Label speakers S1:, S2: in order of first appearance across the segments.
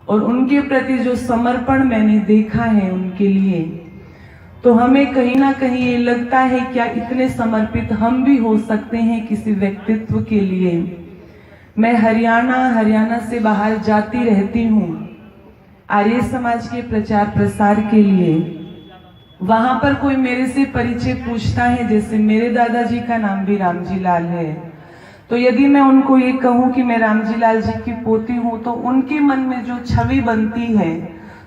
S1: और उनके प्रति जो समर्पण मैंने देखा है उनके लिए, तो हमें कहीं ना कहीं ये लगता है क्या इतने समर्पित हम भी हो सकते हैं किसी व्यक्तित्व के लिए। मैं हरियाणा से बाहर जाती रहती हूँ आर्य समाज के प्रचार प्रसार के लिए। वहां पर कोई मेरे से परिचय पूछता है, जैसे मेरे दादाजी का नाम भी रामजी लाल है, तो यदि मैं उनको ये कहूं कि मैं रामजी लाल जी की पोती हूं, तो उनके मन में जो छवि बनती है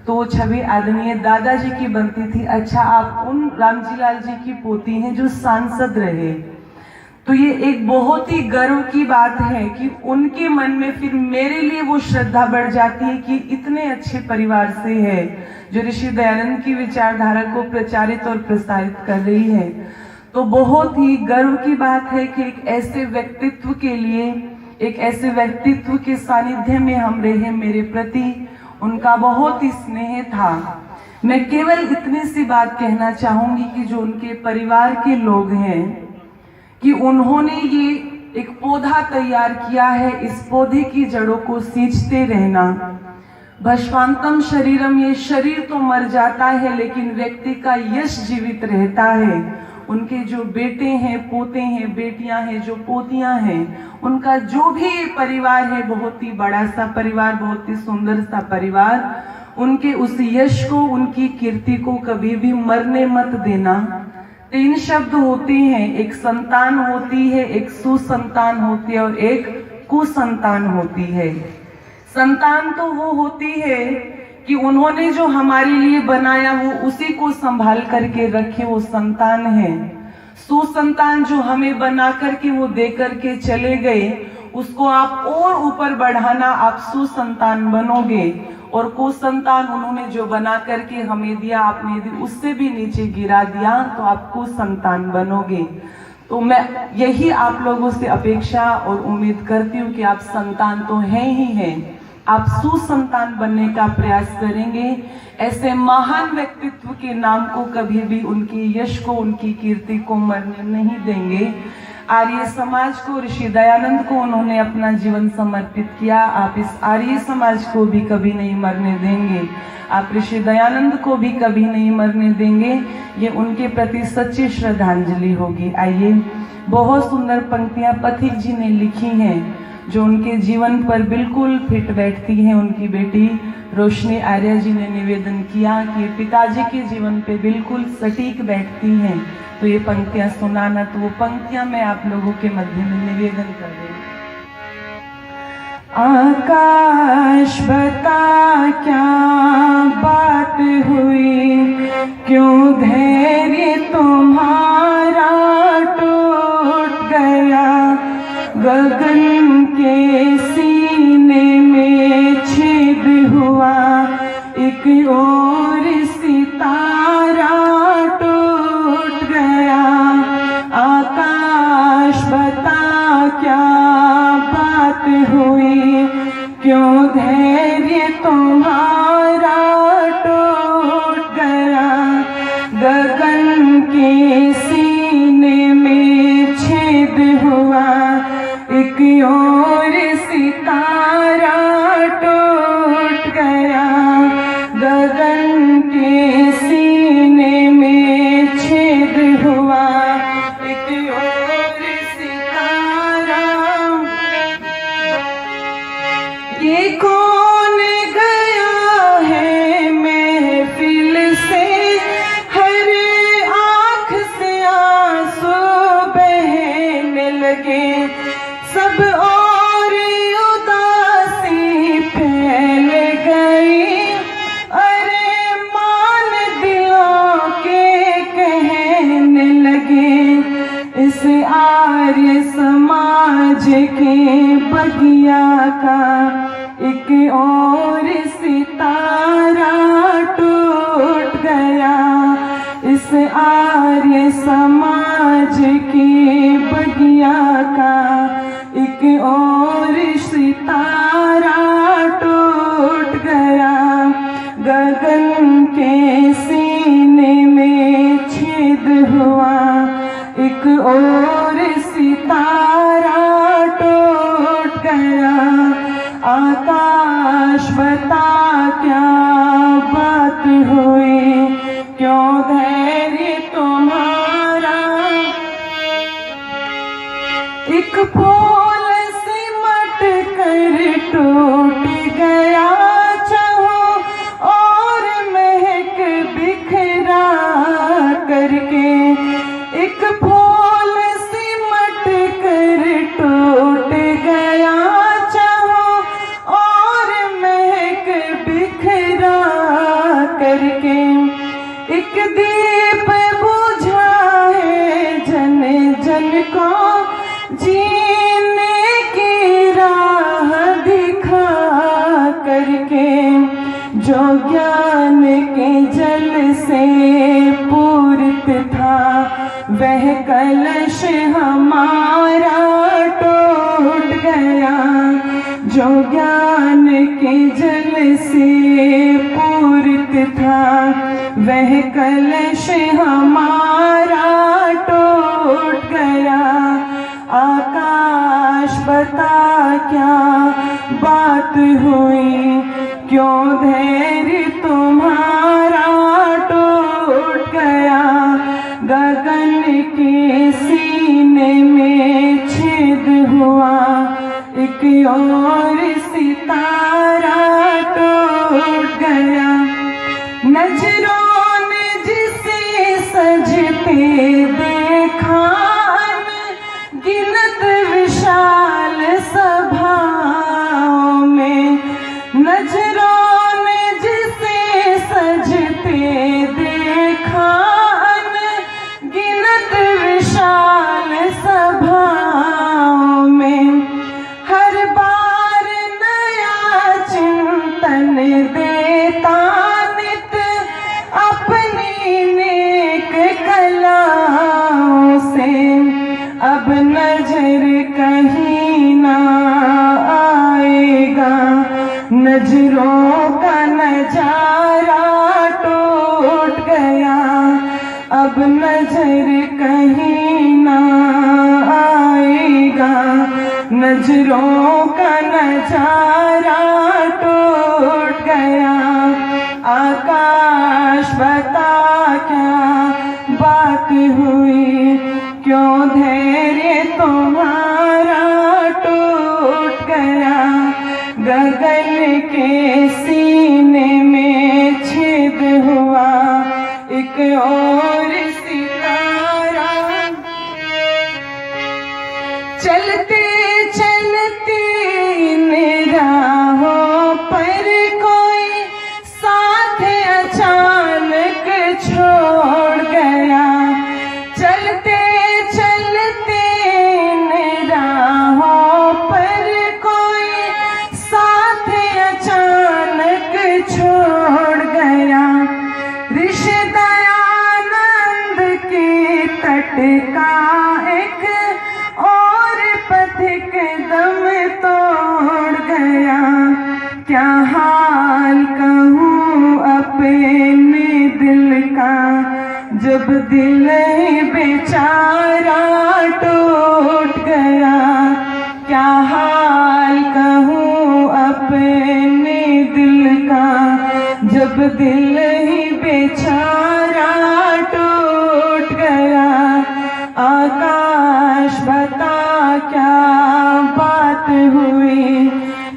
S1: तो वो छवि आदरणीय दादाजी की बनती थी। अच्छा, आप उन रामजी लाल जी की पोती हैं जो सांसद रहे, तो ये एक बहुत ही गर्व की बात है कि उनके मन में फिर मेरे लिए वो श्रद्धा बढ़ जाती है कि इतने अच्छे परिवार से है जो ऋषि दयानंद की विचारधारा को प्रचारित और प्रसारित कर रही है। तो बहुत ही गर्व की बात है कि एक ऐसे व्यक्तित्व के लिए, एक ऐसे व्यक्तित्व के सानिध्य में हम रहे। मेरे प्रति उनका बहुत ही स्नेह था। मैं केवल इतनी सी बात कहना चाहूंगी कि जो उनके परिवार के लोग हैं कि उन्होंने ये एक पौधा तैयार किया है, इस पौधे की जड़ों को सींचते रहना। भस्मांतम शरीरम, ये शरीर तो मर जाता है लेकिन व्यक्ति का यश जीवित रहता है। उनके जो बेटे हैं, पोते हैं, बेटियां हैं, जो पोतियां हैं, उनका जो भी परिवार है, बहुत ही बड़ा सा परिवार, बहुत ही सुंदर सा परिवार, उनके उस यश को, उनकी कीर्ति को कभी भी मरने मत देना। 3 शब्द होते हैं, एक संतान होती है, एक सुसंतान होती है और एक कुसंतान होती है। संतान तो वो होती है कि उन्होंने जो हमारे लिए बनाया वो उसी को संभाल करके रखे, वो संतान है। सुसंतान जो हमें बना करके वो दे करके चले गए, उसको आप और ऊपर बढ़ाना, आप सुसंतान बनोगे। और कुसंतान, उन्होंने जो बना करके हमें दिया, आपने यदि उससे भी नीचे गिरा दिया तो आप कुसंतान बनोगे। तो मैं यही आप लोगों से अपेक्षा और उम्मीद करती हूँ कि आप संतान तो हैं ही हैं, आप सुसंतान बनने का प्रयास करेंगे। ऐसे महान व्यक्तित्व के नाम को कभी भी, उनकी यश को, उनकी कीर्ति को मरने नहीं देंगे। आर्य समाज को, ऋषि दयानंद को उन्होंने अपना जीवन समर्पित किया। आप इस आर्य समाज को भी कभी नहीं मरने देंगे, आप ऋषि दयानंद को भी कभी नहीं मरने देंगे। ये उनके प्रति सच्ची श्रद्धांजलि होगी। आइए, बहुत सुंदर पंक्तियां पथिक जी ने लिखी हैं जो उनके जीवन पर बिल्कुल फिट बैठती हैं। उनकी बेटी रोशनी आर्य जी ने निवेदन किया कि पिताजी के जीवन पे बिल्कुल सटीक बैठती हैं, तो ये पंक्तियां सुनाना। तो वो पंक्तियां मैं आप लोगों के मध्य में निवेदन कर रही हूँ। आकाश बता क्या बात हुई, क्यों धैर्य तुम्हारा टूट गया, गगन के सीने में छेद हुआ, एक और सितारा टूट गया। आकाश बता क्या बात हुई, क्यों धैर्य तुम्हारा टूट गया, गगन के सीने में छेद हुआ, एक और सितारा टूट गया, गगन के सीने में छेद हुआ, एक और सितारा। ये कौन गया है महफिल से, हर आँख से आंसू बहने लगे, सब और उदासी फैल गई, अरे मान दिलों के कहने लगे, इस आर्य समाज के बगिया का एक और सितारा टूट गया, इस आर्य समाज के बगिया का एक और सितारा टूट गया, गगन के सीने में छेद हुआ, एक और सितारा टूट गया। आकाश बता क्या बात हुई, क्यों धैर्य तुम्हारा। एक फूल सिमट कर टूट गया चाहो और महक बिखरा करके। एक फूल सिमट कर टूट गया चाहो और महक बिखरा करके। एक दीप बुझा है जन जन को जीने की राह दिखा करके। जो ज्ञान के जल से पूरित था वह कलश हमारा टूट गया। जो ज्ञान के जल से पूरित था वह कलश हमारा टूट गया। आकाश बता क्या बात हुई, क्यों धैर्य तुम्हारा टूट गया। गगन के सीने में छेद हुआ, एक और सितारा टूट गया। नजरों ने जिसे सजते देखा गिनत विशाल सभाओं में। नजरों ने जिसे सजते देखा गिनत विशाल सभाओं में। हर बार नया चिंतन देता नित अपनी नेक कलाओं से। अब नजर कहीं ना आएगा, नजरों का नजारा टूट गया। अब नजर कहीं ना आएगा, नजरों का नजारा टूट गया। आकाश बता क्या बात हुई, क्यों धैर्य तुम्हारा टूट गया। गगन के सीने में छेद हुआ, एक और सितारा। चलते चलते इन राहों पर कोई साथ अचानक छोड़ गया। चलते चलते इन राहों पर कोई साथ अचानक छोड़ गया। ऋषि दयानंद के तट का एक और पथिक दम तोड़ गया। क्या हाल कहूँ अपने दिल का, जब दिल ही बेचारा टूट गया। क्या हाल कहूँ अपने दिल का, जब दिल ही बेचारा टूट गया। आकाश बता क्या बात हुई,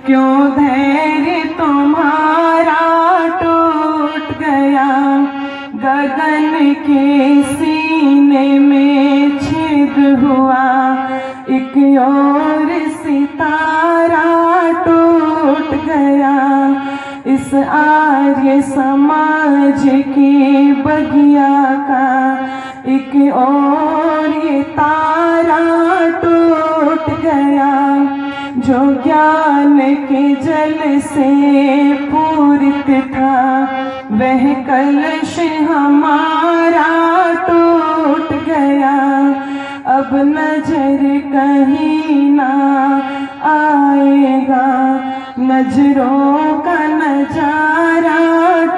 S1: क्यों धैर्य तुम्हारा टूट गया। गगन के सीने में छेद हुआ, एक और सितारा टूट गया। इस आर्य समाज की बगिया का एक और ये तारा टूट गया। जो ज्ञान के जल से पूरित था वह कलश हमारा टूट गया। अब नजर कहीं ना आएगा, नजरों का नजारा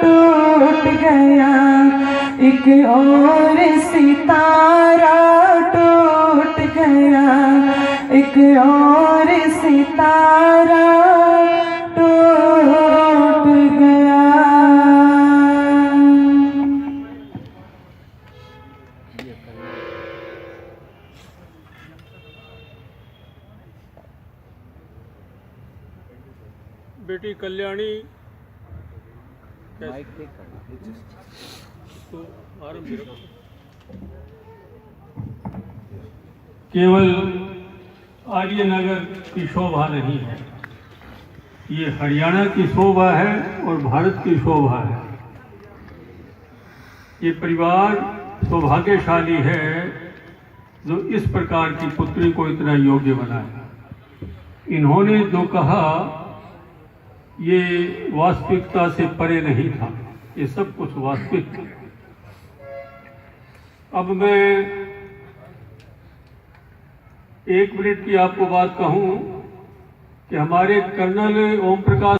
S1: टूट गया। एक और सितारा टूट गया, एक और सितारा टूट गया।
S2: कल्याणी तो आरंभ केवल आर्यनगर की शोभा नहीं है, ये हरियाणा की शोभा है और भारत की शोभा है। ये परिवार सौभाग्यशाली है जो इस प्रकार की पुत्री को इतना योग्य बनाया। इन्होंने जो कहा ये वास्तविकता से परे नहीं था, ये सब कुछ वास्तविक था। अब मैं 1 मिनट की आपको बात कहूं कि हमारे कर्नल ओम प्रकाश